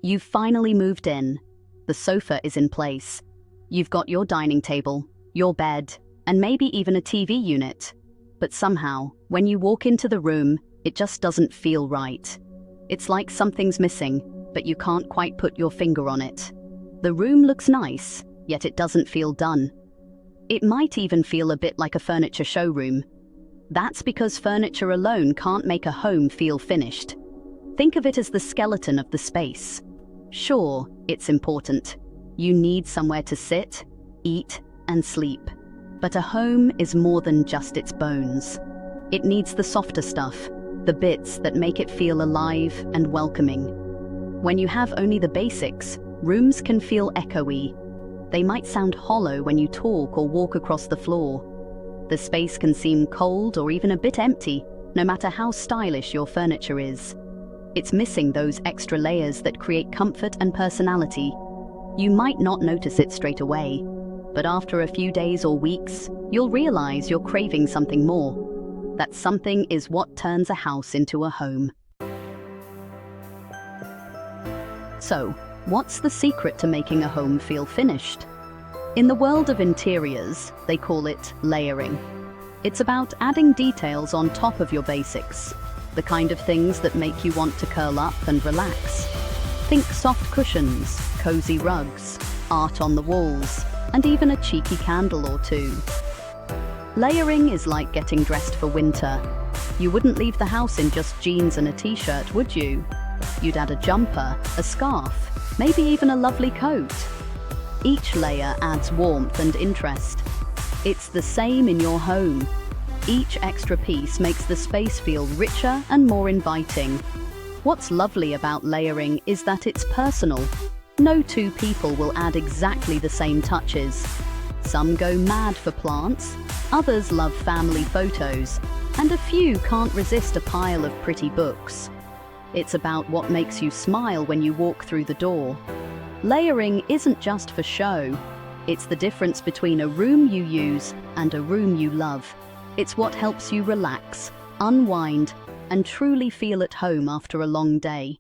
You've finally moved in. The sofa is in place. You've got your dining table, your bed, and maybe even a TV unit. But somehow, when you walk into the room, it just doesn't feel right. It's like something's missing, but you can't quite put your finger on it. The room looks nice, yet it doesn't feel done. It might even feel a bit like a furniture showroom. That's because furniture alone can't make a home feel finished. Think of it as the skeleton of the space. Sure, it's important. You need somewhere to sit, eat, and sleep. But a home is more than just its bones. It needs the softer stuff, the bits that make it feel alive and welcoming. When you have only the basics, rooms can feel echoey. They might sound hollow when you talk or walk across the floor. The space can seem cold or even a bit empty, no matter how stylish your furniture is. It's missing those extra layers that create comfort and personality. You might not notice it straight away, but after a few days or weeks, you'll realize you're craving something more. That something is what turns a house into a home. So, what's the secret to making a home feel finished? In the world of interiors, they call it layering. It's about adding details on top of your basics, the kind of things that make you want to curl up and relax. Think soft cushions, cozy rugs, art on the walls, and even a cheeky candle or two. Layering is like getting dressed for winter. You wouldn't leave the house in just jeans and a t-shirt, would you? You'd add a jumper, a scarf, maybe even a lovely coat. Each layer adds warmth and interest. It's the same in your home. Each extra piece makes the space feel richer and more inviting. What's lovely about layering is that it's personal. No two people will add exactly the same touches. Some go mad for plants, others love family photos, and a few can't resist a pile of pretty books. It's about what makes you smile when you walk through the door. Layering isn't just for show. It's the difference between a room you use and a room you love. It's what helps you relax, unwind, and truly feel at home after a long day.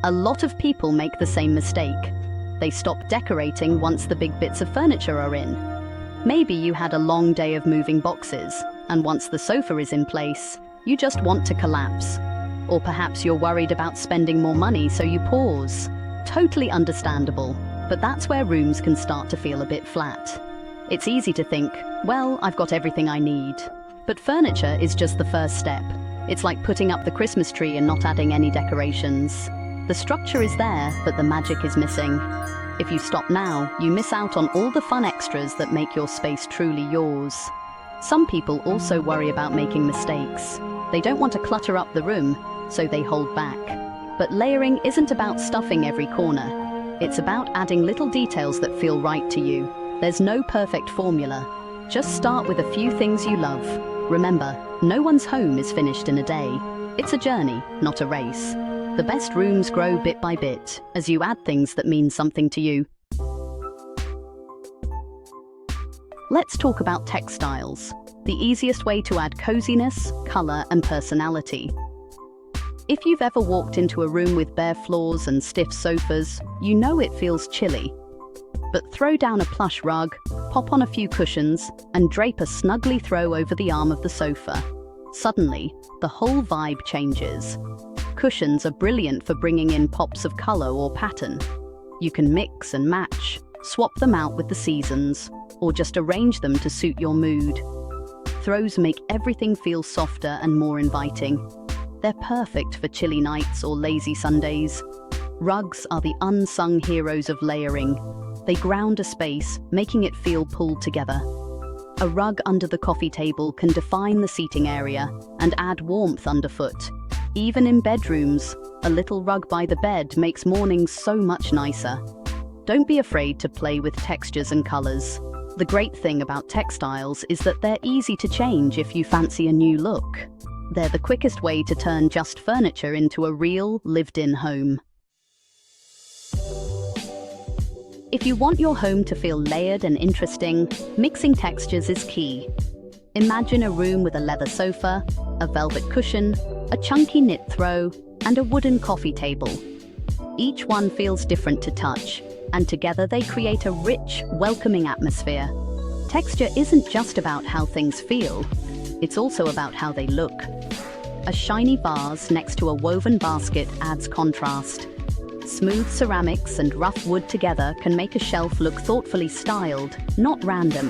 A lot of people make the same mistake. They stop decorating once the big bits of furniture are in. Maybe you had a long day of moving boxes, and once the sofa is in place, you just want to collapse. Or perhaps you're worried about spending more money, so you pause. Totally understandable, but that's where rooms can start to feel a bit flat. It's easy to think, well, I've got everything I need. But furniture is just the first step. It's like putting up the Christmas tree and not adding any decorations. The structure is there, but the magic is missing. If you stop now, you miss out on all the fun extras that make your space truly yours. Some people also worry about making mistakes. They don't want to clutter up the room, so they hold back. But layering isn't about stuffing every corner. It's about adding little details that feel right to you. There's no perfect formula. Just start with a few things you love. Remember, no one's home is finished in a day. It's a journey, not a race. The best rooms grow bit by bit, as you add things that mean something to you. Let's talk about textiles, the easiest way to add coziness, color, and personality. If you've ever walked into a room with bare floors and stiff sofas, you know it feels chilly. But throw down a plush rug, pop on a few cushions, and drape a snugly throw over the arm of the sofa. Suddenly, the whole vibe changes. Cushions are brilliant for bringing in pops of color or pattern. You can mix and match, swap them out with the seasons, or just arrange them to suit your mood. Throws make everything feel softer and more inviting. They're perfect for chilly nights or lazy Sundays. Rugs are the unsung heroes of layering. They ground a space, making it feel pulled together. A rug under the coffee table can define the seating area and add warmth underfoot. Even in bedrooms, a little rug by the bed makes mornings so much nicer. Don't be afraid to play with textures and colors. The great thing about textiles is that they're easy to change if you fancy a new look. They're the quickest way to turn just furniture into a real, lived-in home. If you want your home to feel layered and interesting, mixing textures is key. Imagine a room with a leather sofa, a velvet cushion, a chunky knit throw, and a wooden coffee table. Each one feels different to touch, and together they create a rich, welcoming atmosphere. Texture isn't just about how things feel, it's also about how they look. A shiny vase next to a woven basket adds contrast. Smooth ceramics and rough wood together can make a shelf look thoughtfully styled, not random.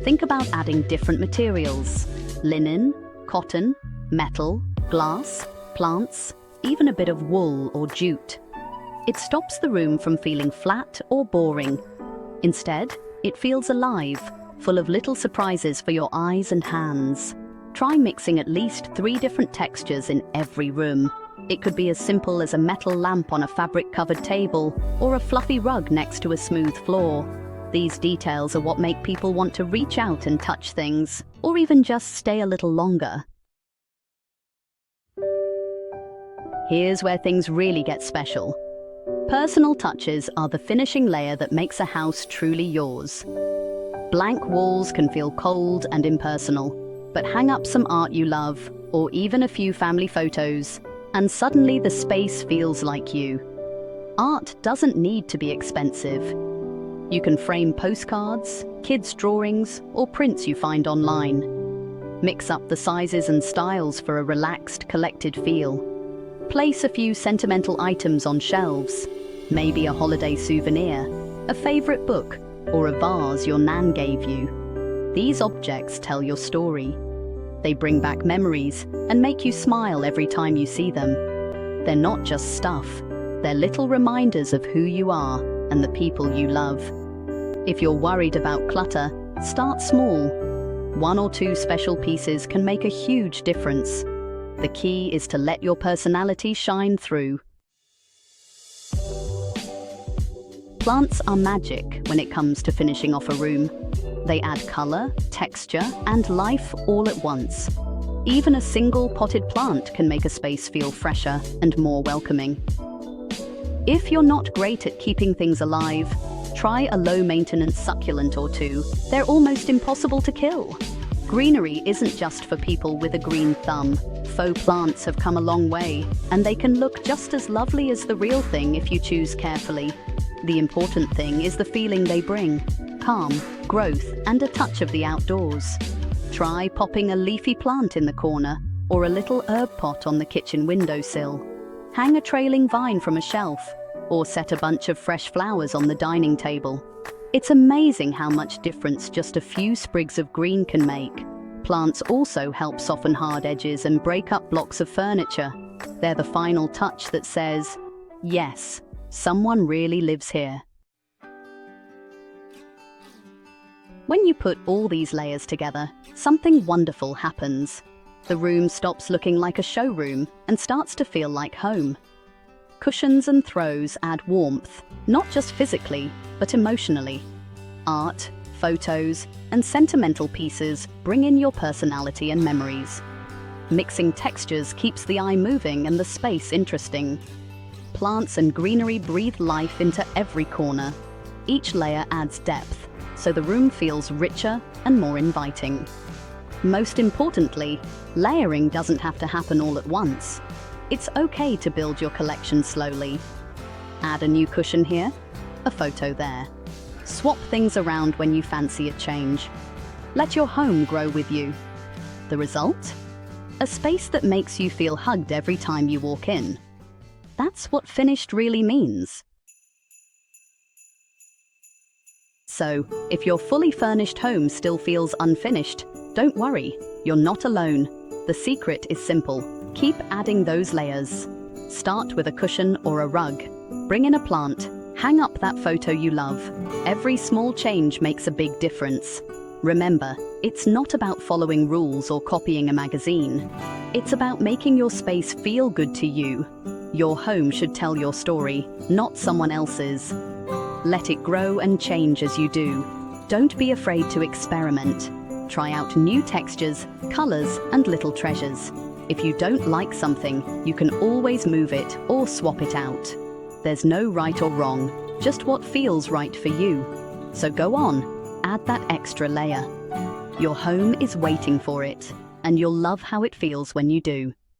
Think about adding different materials: linen, cotton, metal, glass, plants, even a bit of wool or jute. It stops the room from feeling flat or boring. Instead, it feels alive, full of little surprises for your eyes and hands. Try mixing at least 3 different textures in every room. It could be as simple as a metal lamp on a fabric-covered table, or a fluffy rug next to a smooth floor. These details are what make people want to reach out and touch things, or even just stay a little longer. Here's where things really get special. Personal touches are the finishing layer that makes a house truly yours. Blank walls can feel cold and impersonal, but hang up some art you love, or even a few family photos, and suddenly the space feels like you. Art doesn't need to be expensive. You can frame postcards, kids' drawings, or prints you find online. Mix up the sizes and styles for a relaxed, collected feel. Place a few sentimental items on shelves, maybe a holiday souvenir, a favorite book, or a vase your nan gave you. These objects tell your story. They bring back memories and make you smile every time you see them. They're not just stuff, they're little reminders of who you are and the people you love. If you're worried about clutter, start small. 1 or 2 special pieces can make a huge difference. The key is to let your personality shine through. Plants are magic when it comes to finishing off a room. They add color, texture, and life all at once. Even a single potted plant can make a space feel fresher and more welcoming. If you're not great at keeping things alive, try a low-maintenance succulent or 2. They're almost impossible to kill. Greenery isn't just for people with a green thumb. Faux plants have come a long way, and they can look just as lovely as the real thing if you choose carefully. The important thing is the feeling they bring: calm, growth, and a touch of the outdoors. Try popping a leafy plant in the corner, or a little herb pot on the kitchen windowsill. Hang a trailing vine from a shelf, or set a bunch of fresh flowers on the dining table. It's amazing how much difference just a few sprigs of green can make. Plants also help soften hard edges and break up blocks of furniture. They're the final touch that says, yes, someone really lives here. When you put all these layers together, something wonderful happens. The room stops looking like a showroom and starts to feel like home. Cushions and throws add warmth, not just physically, but emotionally. Art, photos, and sentimental pieces bring in your personality and memories. Mixing textures keeps the eye moving and the space interesting. Plants and greenery breathe life into every corner. Each layer adds depth, so the room feels richer and more inviting. Most importantly, layering doesn't have to happen all at once. It's okay to build your collection slowly. Add a new cushion here, a photo there. Swap things around when you fancy a change. Let your home grow with you. The result? A space that makes you feel hugged every time you walk in. That's what finished really means. So, if your fully furnished home still feels unfinished, don't worry, you're not alone. The secret is simple. Keep adding those layers. Start with a cushion or a rug. Bring in a plant. Hang up that photo you love. Every small change makes a big difference. Remember, it's not about following rules or copying a magazine. It's about making your space feel good to you. Your home should tell your story, not someone else's. Let it grow and change as you do. Don't be afraid to experiment. Try out new textures, colors, and little treasures. If you don't like something, you can always move it or swap it out. There's no right or wrong, just what feels right for you. So go on, add that extra layer. Your home is waiting for it, and you'll love how it feels when you do.